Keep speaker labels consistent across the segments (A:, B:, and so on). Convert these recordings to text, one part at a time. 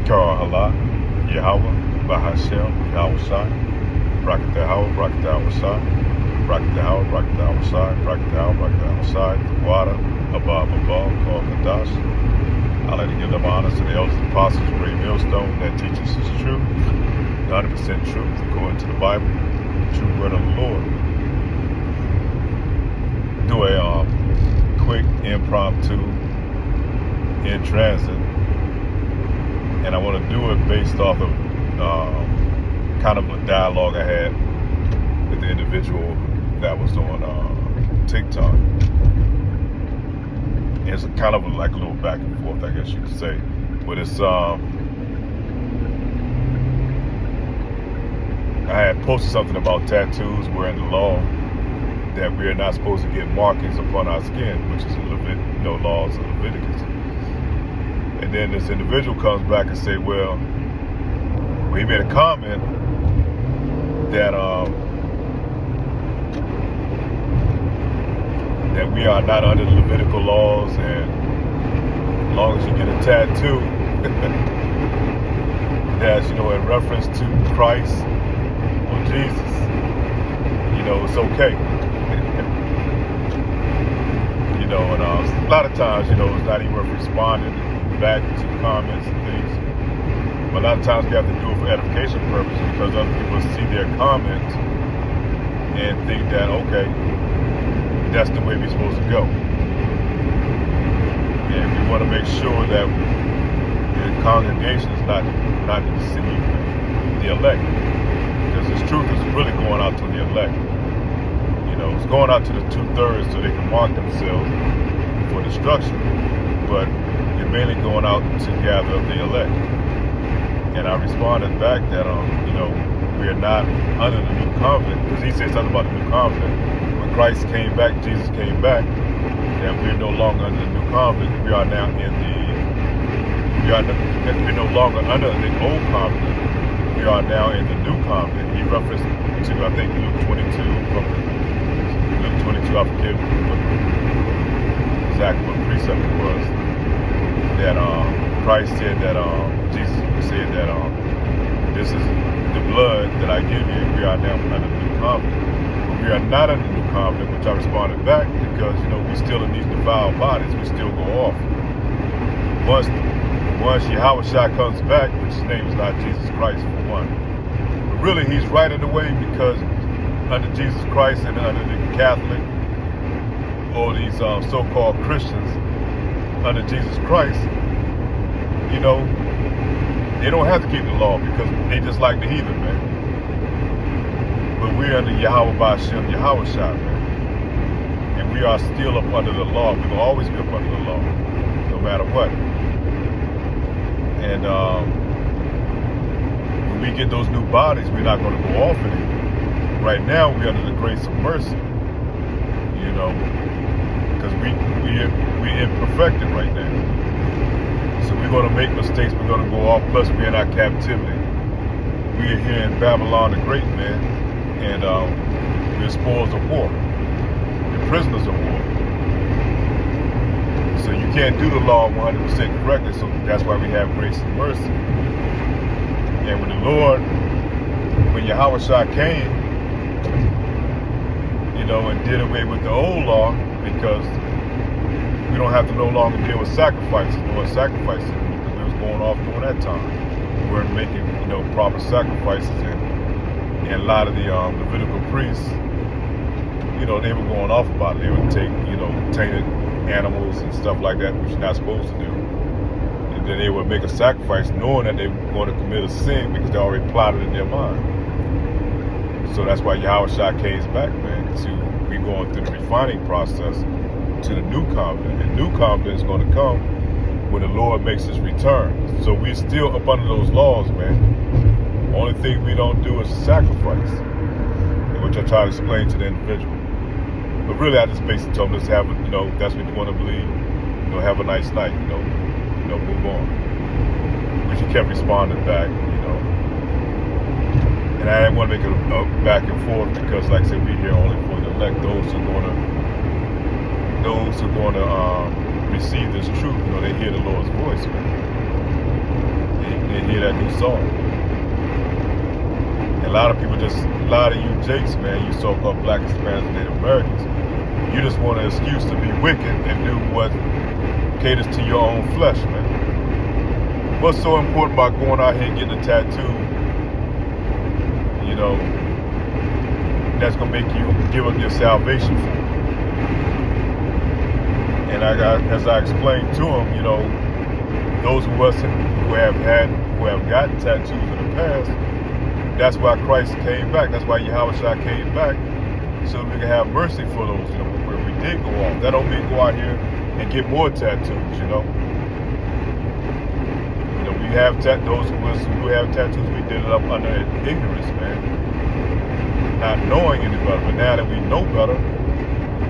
A: Kara Hala, Yahweh, Bahashem, Yahweh Shai, Bracket Yahweh, Bracket Yahweh Shai, Bracket Yahweh, Bracket Yahweh Shai, Bracket Yahweh, Bracket Yahweh Shai, the water, above, called Kadash. I like to give them honors to the elders, apostles, great millstone that teaches us truth, 100% truth, according to the Bible, the true word of the Lord. Do a quick impromptu in transit, and I want to do it based off of kind of a dialogue I had with the individual that was on TikTok. It's kind of like a little back and forth, I guess you could say, but it's I had posted something about tattoos where in the law that we are not supposed to get markings upon our skin, which is laws of Leviticus. And then this individual comes back and say, well, he made a comment that that we are not under the Levitical laws, and as long as you get a tattoo that's in reference to Christ or Jesus, it's okay. And a lot of times, it's not even worth responding back to comments and things. But a lot of times we have to do it for edification purposes, because other people see their comments and think that, okay, that's the way we're supposed to go. And we want to make sure that the congregation is not to deceive the elect, because this truth is really going out to the elect. It's going out to the 2/3 so they can mark themselves for destruction, but you're mainly going out to gather the elect. And I responded back that we are not under the new covenant, because he said something about the new covenant. When Christ came back, Jesus came back, that we're no longer under the new covenant. We are now we're no longer under the old covenant. We are now in the new covenant. He referenced to, I think, Luke 22, I forget exactly what precept it was, that Christ said that Jesus said that this is the blood that I give you. We are now under the new covenant. But we are not under the new covenant, which I responded back, because we still in these defiled bodies. We still go off. Once Yahweh Shai comes back, which his name is not Jesus Christ for one. But really, he's right in the way, because under Jesus Christ and under the Catholic or these so-called Christians under Jesus Christ, they don't have to keep the law, because they just like the heathen, man. But we're under Yahweh Ba'ashem, Yahweh Shai, man. And we are still up under the law. We will always be up under the law, no matter what. And when we get those new bodies, we're not going to go off anymore. Right now, we're under the grace of mercy, because we're imperfected right now. So we're going to make mistakes. We're going to go off. Plus, we're in our captivity. We are here in Babylon the Great, man, and we're spoils of war. We're prisoners of war. So you can't do the law 100% correctly. So that's why we have grace and mercy. And when Yahweh Shai came, and did away with the old law, because we don't have to no longer deal with sacrifices, because we was going off during that time. We weren't making, proper sacrifices, and a lot of the Levitical priests, they were going off about it. They would take, tainted animals and stuff like that, which you're not supposed to do. And then they would make a sacrifice knowing that they were going to commit a sin, because they already plotted in their mind. So that's why Yahweh Shai came back, man, we going through the refining process to the new covenant. And new covenant is going to come when the Lord makes his return. So we're still up under those laws, man. The only thing we don't do is sacrifice, which I try to explain to the individual. But really, I just basically told them, let's have, that's what you want to believe. Have a nice night, move on. But she kept responding back, And I didn't want to make it a back and forth, because, like I said, we're here only for the elect, those who are going to receive this truth. They hear the Lord's voice, man. They hear that new song. And a lot of people a lot of you Jakes, man, you so-called Black Hispanics and Native Americans, you just want an excuse to be wicked and do what caters to your own flesh, man. What's so important about going out here and getting a tattoo, you know, that's going to make you give up your salvation for? And as I explained to him, you know, those of us who have gotten tattoos in the past, that's why Christ came back. That's why Yahushua came back, so that we can have mercy for those, you know, where we did go off. That don't mean go out here and get more tattoos, you know. You know, we have those of us who have tattoos, we did it up under ignorance, man, not knowing any better. But now that we know better,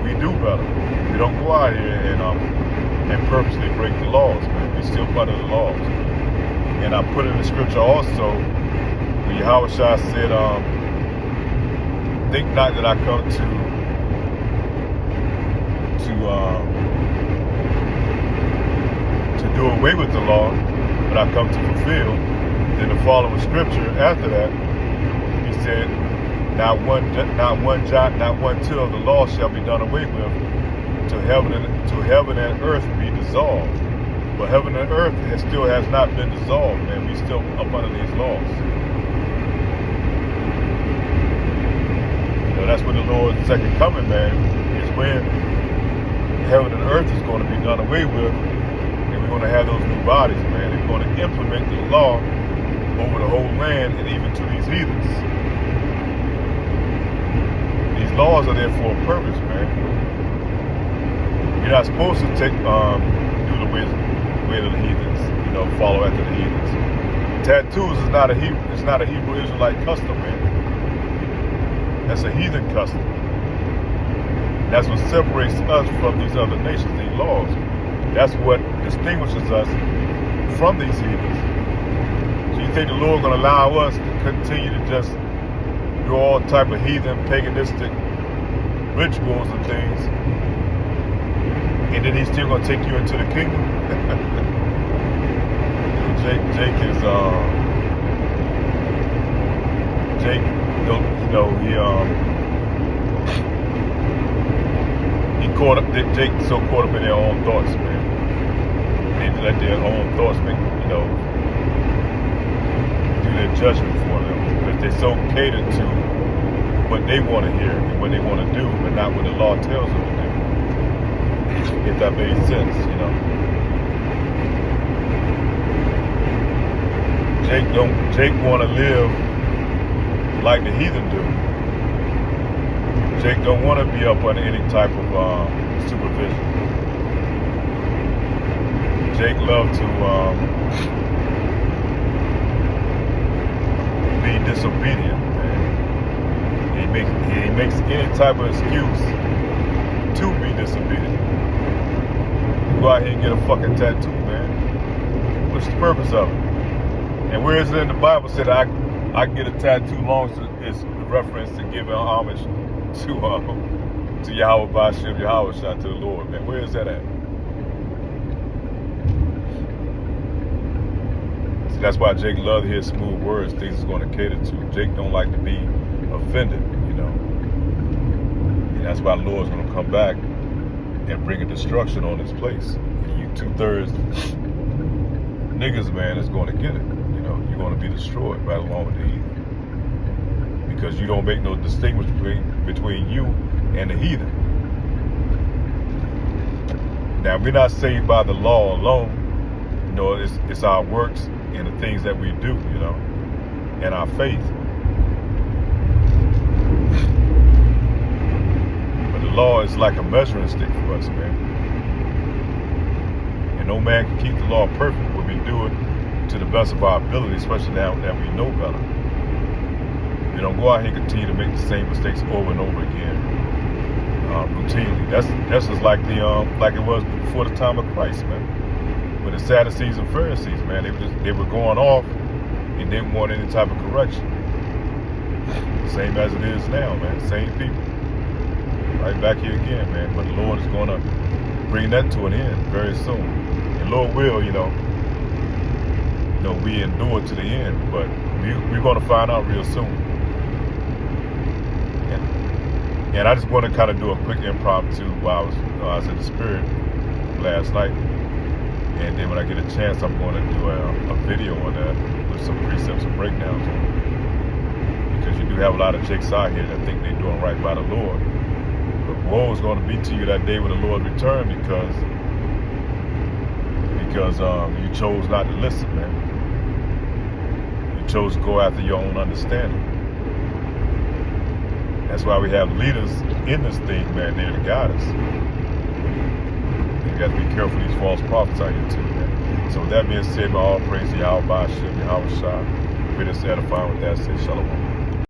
A: we do better. We don't go out here and purposely break the laws, man. We still under the laws. And I put in the scripture also, where Yahushua said, think not that I come to do away with the law, but I come to fulfill. Then the following scripture after that, he said, not one jot, not one tittle of the law shall be done away with, till heaven and earth be dissolved. But heaven and earth still has not been dissolved, man. We still up under these laws. You know, that's when the Lord's second coming, man, is when heaven and earth is going to be done away with, and we're going to have those new bodies, man. They're going to implement the law over the whole land and even to these heathens. These laws are there for a purpose, man. You're not supposed to do the way of the heathens, you know, follow after the heathens. Tattoos is not a Hebrew Israelite custom, man. That's a heathen custom. That's what separates us from these other nations, these laws. That's what distinguishes us from these heathens. So you think the Lord going to allow us to continue to just do all type of heathen, paganistic rituals and things, and then he's still going to take you into the kingdom? Jake is, you know, Jake's so caught up in their own thoughts, man. They let their own thoughts make, you know, do their judgment for them. Because they're so catered to what they want to hear and what they want to do, but not what the law tells them to do. If that made sense, you know. Jake want to live like the heathen do. Jake don't want to be up under any type of supervision. Jake love to be disobedient, man. He makes any type of excuse to be disobedient. Go out here and get a fucking tattoo, man. What's the purpose of it? And where is it in the Bible said I can get a tattoo long as it's a reference to giving homage to Yahweh Bashim, Yahushua, to the Lord, man? Where is that at? See, that's why Jake loved to hear smooth words, things he's going to cater to. Jake don't like to be offended, you know. And that's why the Lord's going to come back and bring a destruction on this place. And you 2/3 niggas, man, is going to get it. You know, you're going to be destroyed right along with the heathen. Because you don't make no distinction between you and the heathen. Now, we're not saved by the law alone. You know, it's our works and the things that we do, you know, and our faith. But the law is like a measuring stick for us, man. And no man can keep the law perfect, but we do it to the best of our ability, especially now that we know better. You don't go out here and continue to make the same mistakes over and over again, routinely. That's just like like it was before the time of Christ, man. With the Sadducees and Pharisees, man, they were going off and didn't want any type of correction. Same as it is now, man. Same people. Right back here again, man. But the Lord is going to bring that to an end very soon. And Lord will, you know, we endure to the end. But we're going to find out real soon. And I just want to kind of do a quick impromptu while I was in the spirit last night. And then when I get a chance, I'm going to do a video on that with some precepts and breakdowns on it. Because you do have a lot of chicks out here that think they're doing right by the Lord. But woe is going to be to you that day when the Lord returns because you chose not to listen, man. You chose to go after your own understanding. That's why we have leaders in this thing, man, there to guide us. You got to be careful of these false prophets out here too, man. So with that being said, all praise to Yahweh, Hashem, Yahweh Shah. We're just edifying with that, say shalom.